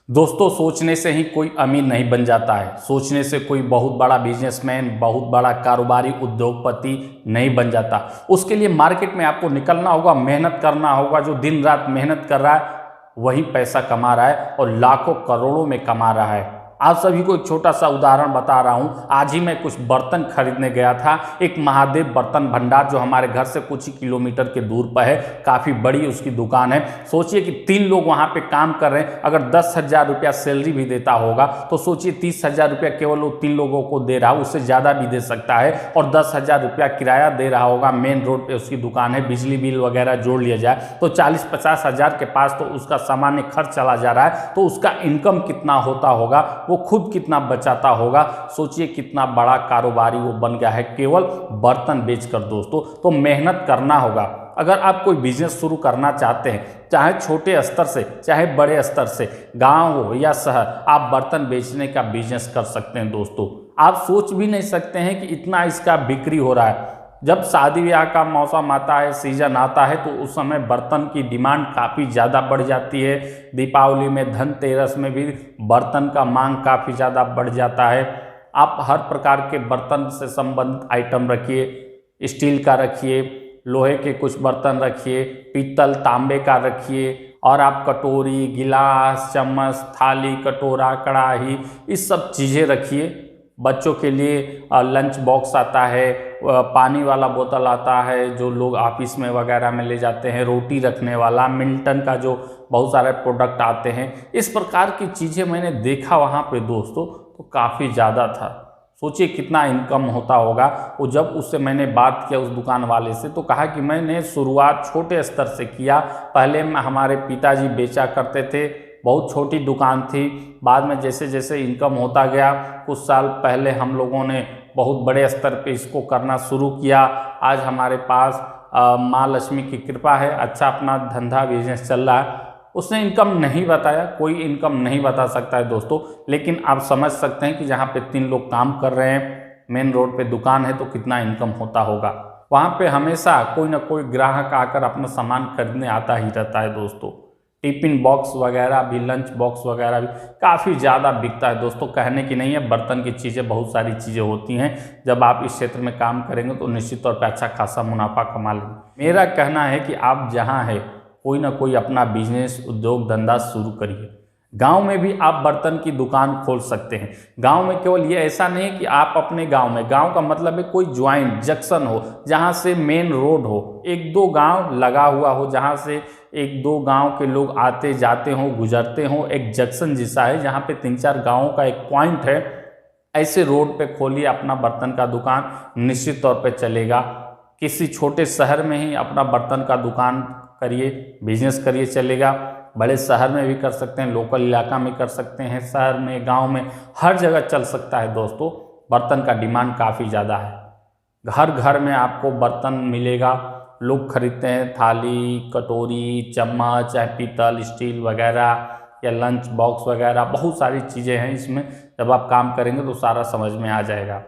दोस्तों, सोचने से ही कोई अमीर नहीं बन जाता है। सोचने से कोई बहुत बड़ा बिजनेसमैन, बहुत बड़ा कारोबारी, उद्योगपति नहीं बन जाता। उसके लिए मार्केट में आपको निकलना होगा, मेहनत करना होगा। जो दिन रात मेहनत कर रहा है वही पैसा कमा रहा है और लाखों करोड़ों में कमा रहा है। आप सभी को एक छोटा सा उदाहरण बता रहा हूं। आज ही मैं कुछ बर्तन खरीदने गया था। एक महादेव बर्तन भंडार जो हमारे घर से कुछ ही किलोमीटर के दूर पर है, काफ़ी बड़ी उसकी दुकान है। सोचिए कि 3 लोग वहां पे काम कर रहे हैं। अगर 10,000 रुपया सैलरी भी देता होगा तो सोचिए 30,000 रुपया केवल वो 3 लोगों को दे रहा है, उससे ज़्यादा भी दे सकता है। और 10,000 रुपया किराया दे रहा होगा। मेन रोड पर उसकी दुकान है, बिजली बिल वगैरह जोड़ लिया जाए तो 40-50 हज़ार के पास तो उसका सामान्य खर्च चला जा रहा है। तो उसका इनकम कितना होता होगा, वो खुद कितना बचाता होगा। सोचिए कितना बड़ा कारोबारी वो बन गया है केवल बर्तन बेचकर। दोस्तों, तो मेहनत करना होगा। अगर आप कोई बिजनेस शुरू करना चाहते हैं, चाहे छोटे स्तर से चाहे बड़े स्तर से, गांव हो या शहर, आप बर्तन बेचने का बिजनेस कर सकते हैं। दोस्तों, आप सोच भी नहीं सकते हैं कि इतना इसका बिक्री हो रहा है। जब शादी ब्याह का मौसम आता है, सीजन आता है, तो उस समय बर्तन की डिमांड काफ़ी ज़्यादा बढ़ जाती है। दीपावली में, धनतेरस में भी बर्तन का मांग काफ़ी ज़्यादा बढ़ जाता है। आप हर प्रकार के बर्तन से संबंधित आइटम रखिए। स्टील का रखिए, लोहे के कुछ बर्तन रखिए, पीतल तांबे का रखिए, और आप कटोरी, गिलास, चम्मच, थाली, कटोरा, कढ़ाई, इस सब चीज़ें रखिए। बच्चों के लिए लंच बॉक्स आता है, पानी वाला बोतल आता है जो लोग ऑफिस में वगैरह में ले जाते हैं, रोटी रखने वाला, मिल्टन का जो बहुत सारे प्रोडक्ट आते हैं। इस प्रकार की चीज़ें मैंने देखा वहाँ पे दोस्तों, तो काफ़ी ज़्यादा था। सोचिए कितना इनकम होता होगा। वो जब उससे मैंने बात किया उस दुकान वाले से, तो कहा कि मैंने शुरुआत छोटे स्तर से किया। पहले हमारे पिताजी बेचा करते थे, बहुत छोटी दुकान थी। बाद में जैसे जैसे इनकम होता गया, कुछ साल पहले हम लोगों ने बहुत बड़े स्तर पे इसको करना शुरू किया। आज हमारे पास माँ लक्ष्मी की कृपा है, अच्छा अपना धंधा बिजनेस चल रहा है। उसने इनकम नहीं बताया, कोई इनकम नहीं बता सकता है दोस्तों, लेकिन आप समझ सकते हैं कि जहाँ पे 3 लोग काम कर रहे हैं, मेन रोड पे दुकान है, तो कितना इनकम होता होगा। वहाँ पे हमेशा कोई ना कोई ग्राहक आकर अपना सामान खरीदने आता ही रहता है दोस्तों। टिफिन बॉक्स वगैरह भी, लंच बॉक्स वगैरह भी काफ़ी ज़्यादा बिकता है दोस्तों। कहने की नहीं है, बर्तन की चीज़ें बहुत सारी चीज़ें होती हैं। जब आप इस क्षेत्र में काम करेंगे तो निश्चित तौर पर अच्छा खासा मुनाफा कमा लेंगे। मेरा कहना है कि आप जहाँ है, कोई ना कोई अपना बिजनेस, उद्योग, धंधा शुरू करिए। गांव में भी आप बर्तन की दुकान खोल सकते हैं। गांव में केवल ये ऐसा नहीं है कि आप अपने गांव में, गांव का मतलब है कोई ज्वाइंट जंक्शन हो, जहां से मेन रोड हो, 1-2 गांव लगा हुआ हो, जहां से 1-2 गांव के लोग आते जाते हों, गुजरते हों। एक जंक्शन जैसा है जहां पे 3-4 गांवों का एक पॉइंट है। ऐसे रोड पे खोलिए अपना बर्तन का दुकान, निश्चित तौर पे चलेगा। किसी छोटे शहर में ही अपना बर्तन का दुकान करिए, बिजनेस करिए, चलेगा। बड़े शहर में भी कर सकते हैं, लोकल इलाका में कर सकते हैं, शहर में, गांव में, हर जगह चल सकता है दोस्तों। बर्तन का डिमांड काफ़ी ज़्यादा है। घर घर में आपको बर्तन मिलेगा, लोग खरीदते हैं। थाली, कटोरी, चम्मच, चाहे पीतल, स्टील वगैरह, या लंच बॉक्स वगैरह, बहुत सारी चीज़ें हैं इसमें। जब आप काम करेंगे तो सारा समझ में आ जाएगा।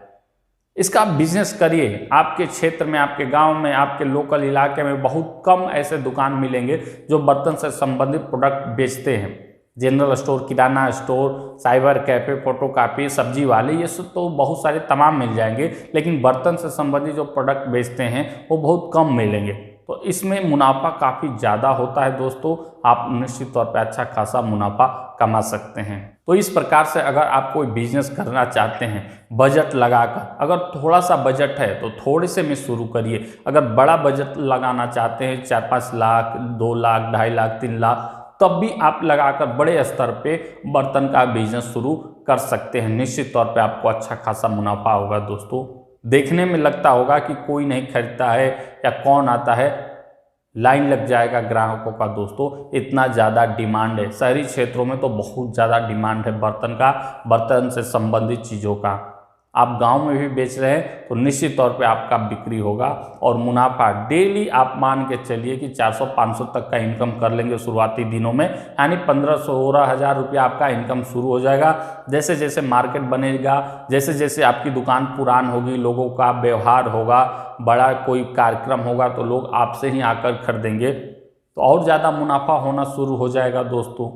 इसका बिजनेस करिए। आपके क्षेत्र में, आपके गांव में, आपके लोकल इलाके में बहुत कम ऐसे दुकान मिलेंगे जो बर्तन से संबंधित प्रोडक्ट बेचते हैं। जनरल स्टोर, किराना स्टोर, साइबर कैफ़े, फोटोकॉपी, सब्जी वाले, ये सब तो बहुत सारे तमाम मिल जाएंगे, लेकिन बर्तन से संबंधित जो प्रोडक्ट बेचते हैं वो बहुत कम मिलेंगे। तो इसमें मुनाफा काफ़ी ज़्यादा होता है दोस्तों। आप निश्चित तौर पे अच्छा खासा मुनाफा कमा सकते हैं। तो इस प्रकार से अगर आप कोई बिजनेस करना चाहते हैं, बजट लगाकर, अगर थोड़ा सा बजट है तो थोड़े से में शुरू करिए। अगर बड़ा बजट लगाना चाहते हैं, 4-5 लाख, 2 लाख, 2.5 लाख, 3 लाख, तब भी आप लगाकर बड़े स्तर पे बर्तन का बिजनेस शुरू कर सकते हैं। निश्चित तौर पे आपको अच्छा खासा मुनाफा होगा दोस्तों। देखने में लगता होगा कि कोई नहीं खरीदता है या कौन आता है, लाइन लग जाएगा ग्राहकों का दोस्तों, इतना ज़्यादा डिमांड है। शहरी क्षेत्रों में तो बहुत ज़्यादा डिमांड है बर्तन का, बर्तन से संबंधित चीज़ों का। आप गांव में भी बेच रहे हैं तो निश्चित तौर पे आपका बिक्री होगा और मुनाफा डेली आप मान के चलिए कि 400-500 तक का इनकम कर लेंगे शुरुआती दिनों में। यानी 15-16 हज़ार रुपया आपका इनकम शुरू हो जाएगा। जैसे जैसे मार्केट बनेगा, जैसे जैसे आपकी दुकान पुरान होगी, लोगों का व्यवहार होगा, बड़ा कोई कार्यक्रम होगा तो लोग आपसे ही आकर खरीदेंगे, तो और ज़्यादा मुनाफा होना शुरू हो जाएगा दोस्तों।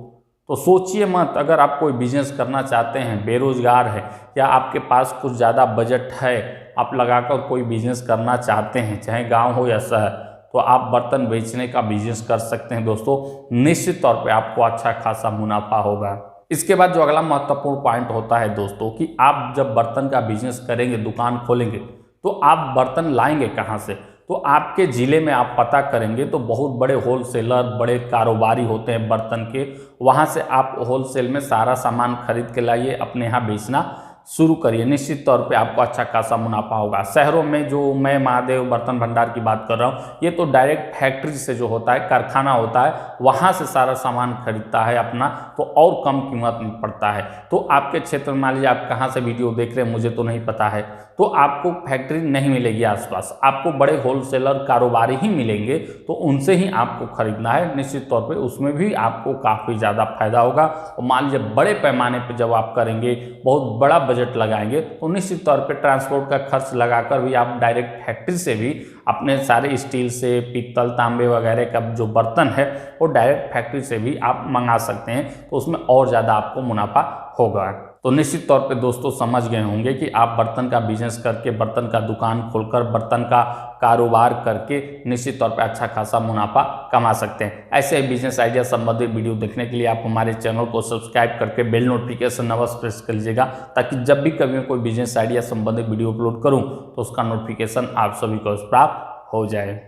तो सोचिए मत, अगर आप कोई बिजनेस करना चाहते हैं, बेरोजगार है या आपके पास कुछ ज़्यादा बजट है, आप लगाकर कोई बिजनेस करना चाहते हैं, चाहे गांव हो या शहर, तो आप बर्तन बेचने का बिजनेस कर सकते हैं दोस्तों। निश्चित तौर पे आपको अच्छा खासा मुनाफा होगा। इसके बाद जो अगला महत्वपूर्ण पॉइंट होता है दोस्तों कि आप जब बर्तन का बिजनेस करेंगे, दुकान खोलेंगे, तो आप बर्तन लाएंगे कहाँ से? तो आपके ज़िले में आप पता करेंगे तो बहुत बड़े होलसेलर, बड़े कारोबारी होते हैं बर्तन के, वहाँ से आप होलसेल में सारा सामान खरीद के लाइए, अपने यहाँ बेचना शुरू करिए। निश्चित तौर पे आपको अच्छा खासा मुनाफा होगा। शहरों में जो मैं महादेव बर्तन भंडार की बात कर रहा हूँ, ये तो डायरेक्ट फैक्ट्री से जो होता है, कारखाना होता है, वहाँ से सारा सामान खरीदता है अपना, तो और कम कीमत में पड़ता है। तो आपके क्षेत्र में मान लीजिए आप कहाँ से वीडियो देख रहे हैं मुझे तो नहीं पता है, तो आपको फैक्ट्री नहीं मिलेगी आसपास, आपको बड़े होलसेलर कारोबारी ही मिलेंगे, तो उनसे ही आपको खरीदना है। निश्चित तौर पे उसमें भी आपको काफ़ी ज़्यादा फायदा होगा। और मान लीजिए बड़े पैमाने पे जब आप करेंगे, बहुत बड़ा बजट लगाएंगे, तो निश्चित तौर पे ट्रांसपोर्ट का खर्च लगाकर भी आप डायरेक्ट फैक्ट्री से भी अपने सारे स्टील से, पीतल, तांबे वगैरह का जो बर्तन है वो डायरेक्ट फैक्ट्री से भी आप मंगा सकते हैं, तो उसमें और ज़्यादा आपको मुनाफा होगा। तो निश्चित तौर पे दोस्तों समझ गए होंगे कि आप बर्तन का बिजनेस करके, बर्तन का दुकान खोलकर, बर्तन का कारोबार करके निश्चित तौर पे अच्छा खासा मुनाफा कमा सकते हैं। ऐसे ही बिजनेस आइडिया संबंधित वीडियो देखने के लिए आप हमारे चैनल को सब्सक्राइब करके बेल नोटिफिकेशन अवश्य प्रेस कर लीजिएगा, ताकि जब भी कभी कोई बिजनेस आइडिया संबंधित वीडियो अपलोड करूँ तो उसका नोटिफिकेशन आप सभी को प्राप्त हो जाए।